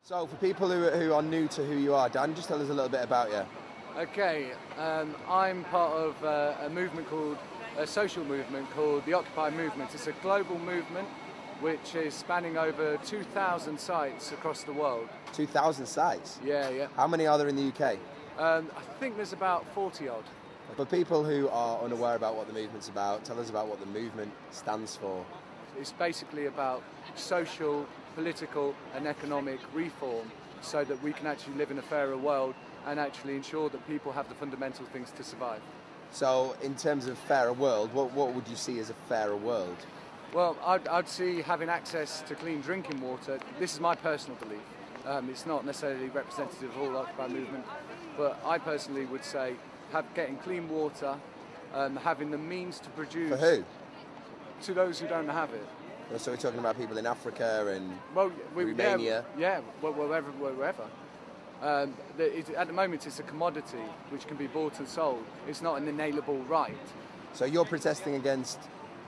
So for people who are new to who you are, Dan, just tell us a little bit about you. Okay, I'm part of a social movement called the Occupy movement. It's a global movement which is spanning over 2,000 sites across the world. 2,000 sites? Yeah. How many are there in the UK? I think there's about 40 odd. For people who are unaware about what the movement's about, tell us about what the movement stands for. It's basically about social, political and economic reform so that we can actually live in a fairer world and actually ensure that people have the fundamental things to survive. So in terms of fairer world, what would you see as a fairer world? Well, I'd see having access to clean drinking water. This is my personal belief. It's not necessarily representative of all the Occupy movement, but I personally would say getting clean water, having the means to produce... For who? To those who don't have it. So we're talking about people in Africa and Romania? Yeah, wherever. At the moment it's a commodity which can be bought and sold. It's not an inalienable right. So you're protesting against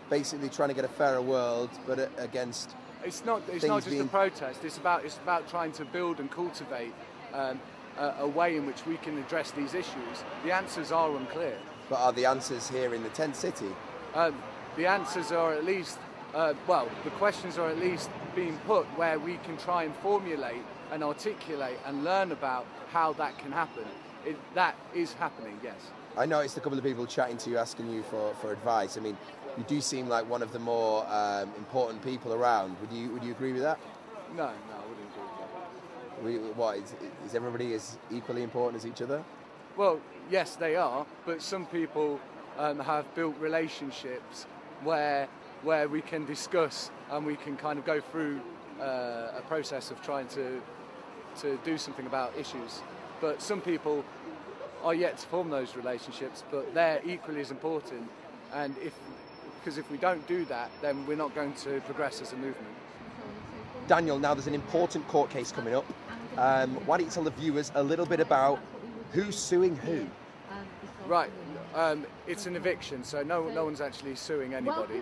basically trying to get a fairer world, but against... It's not just a protest, it's about trying to build and cultivate a way in which we can address these issues. The answers are unclear. But are the answers here in the tent city? The answers are at least, the questions are at least being put where we can try and formulate and articulate and learn about how that can happen. That is happening, yes. I noticed a couple of people chatting to you, asking you for advice. I mean, you do seem like one of the more important people around. Would you agree with that? No, I wouldn't agree with that. What, is everybody as equally important as each other? Well, yes, they are, but some people have built relationships where we can discuss and we can kind of go through a process of trying to do something about issues. But some people are yet to form those relationships, but they're equally as important. And because if we don't do that, then we're not going to progress as a movement. Daniel, now there's an important court case coming up. Why don't you tell the viewers a little bit about who's suing who? Right. It's an eviction, so no one's actually suing anybody.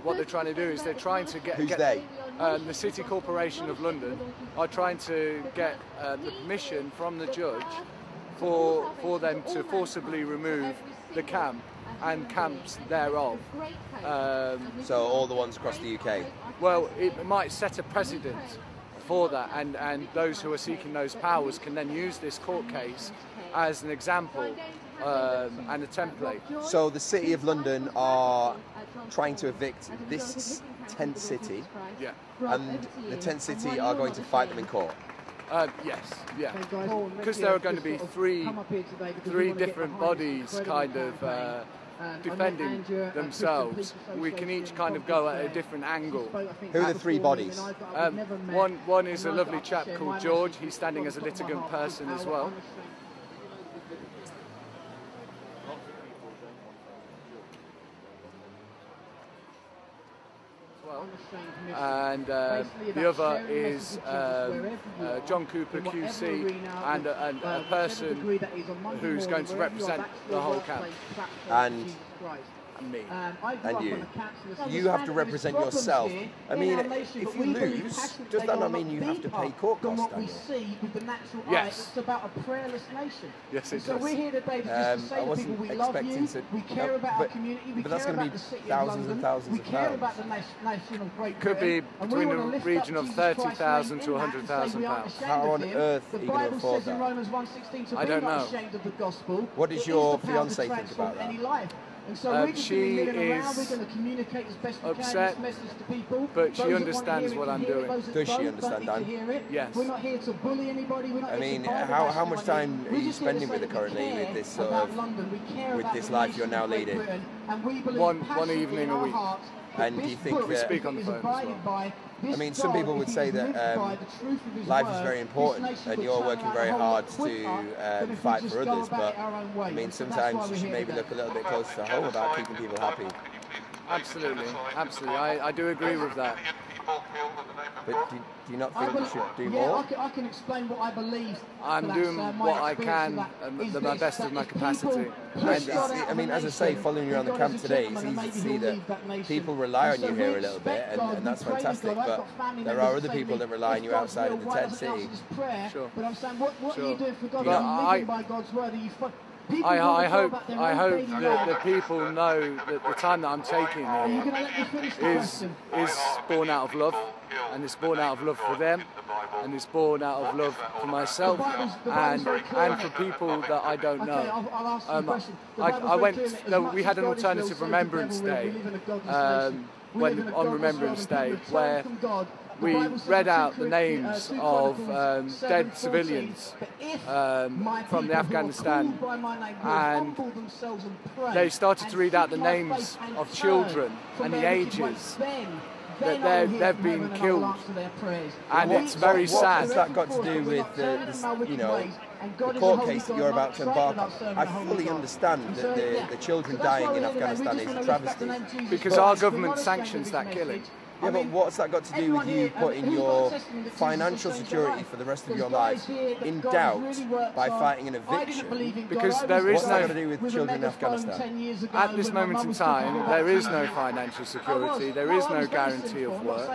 What they're trying to do is they're trying to get... Who's they? The City Corporation of London are trying to get the permission from the judge for them to forcibly remove the camp and camps thereof. So all the ones across the UK? Well, it might set a precedent for that, and those who are seeking those powers can then use this court case as an example and a template. So the City of London are trying to evict this tent city, yeah, and the tent city are going to fight them in court. Yes, yeah, because there are going to be three different bodies kind of defending themselves. We can each kind of go at a different angle. Who are the three bodies? One is a lovely chap called George. He's standing as a litigant person as well. And the other is John Cooper QC and a person who's going to represent the whole camp. And me. And you. You have to represent yourself. I mean, if you lose, does that not mean you have to pay court costs, Daniel? Yes. It's about a prayerless nation. Yes, it does. So we're here today just to say to people we love you, we care about our community, we care about the city of London, we care about the nation of Great Britain. Could be between a region of 30,000 to 100,000 pounds. How on earth are you going to afford that? I don't know. What does your fiancée think about that? And so we're just she going to around, is we're going to communicate as best we upset, can this message to people. but she understands what I'm doing. Does she understand, Dan? Yes. We're not here to bully anybody. We're not I mean, here to how much time are you spending with her currently with this sort of, with this life you're now leading? One evening a week. And do you think we speak on the phone as well? I mean, some people would say that life is very important and you're working very hard to fight for others, but I mean, sometimes you should maybe look a little bit closer to home about keeping people happy. Absolutely, absolutely. I do agree with that. But do you not think you should do more? I can explain what I believe. I'm doing what I can to the best of my capacity. And I mean, as I say, following you around the camp today, it's easy to see that people rely on you here a little bit, and that's fantastic. But there are other people that rely on you outside of the tent city. Sure. But I'm saying, what are you doing for God? Are you living by God's word? I hope that the people know that the time that I'm taking here is born out of love, and it's born out of love for them, and it's born out of love for myself, and for people that I don't know. We had an alternative Remembrance Day on Remembrance Day where we read out the names of dead civilians from the Afghanistan, and they started to read out the names of children and the ages that they've been killed, and it's very sad. What's that got to do with the court case that you're about to embark on? I fully understand that the children dying in Afghanistan is a travesty. Because our government sanctions that killing. Yeah, but what's that got to do with you putting your financial security for the rest of your life in doubt by fighting an eviction? Because there is what's that got to do with children in Afghanistan? At this moment in time, there is no financial security, there is no guarantee of work.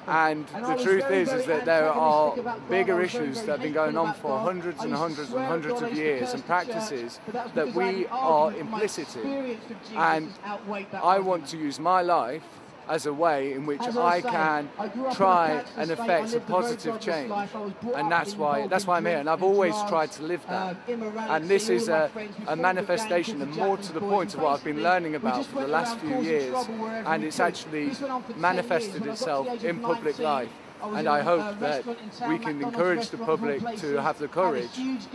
And the truth is that there are bigger issues that have been going on for hundreds and hundreds and hundreds of years, and practices that we are implicit in. And I want to use my life as a way in which I can try and effect a positive change, and that's why I'm here, and I've always tried to live that. And this is a manifestation, and more to the point of what I've been learning about for the last few years, and it's actually manifested itself in public life. And I hope that we can encourage the public to have the courage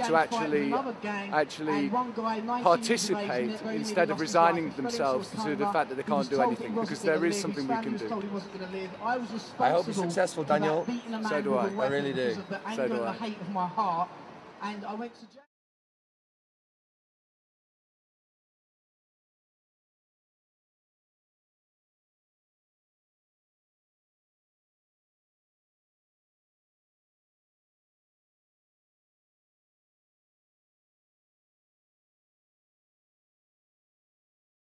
to actually participate instead of resigning themselves to the fact that they can't do anything, because there is something we can do. I hope you're successful, Daniel. So do I. I really do. So do I.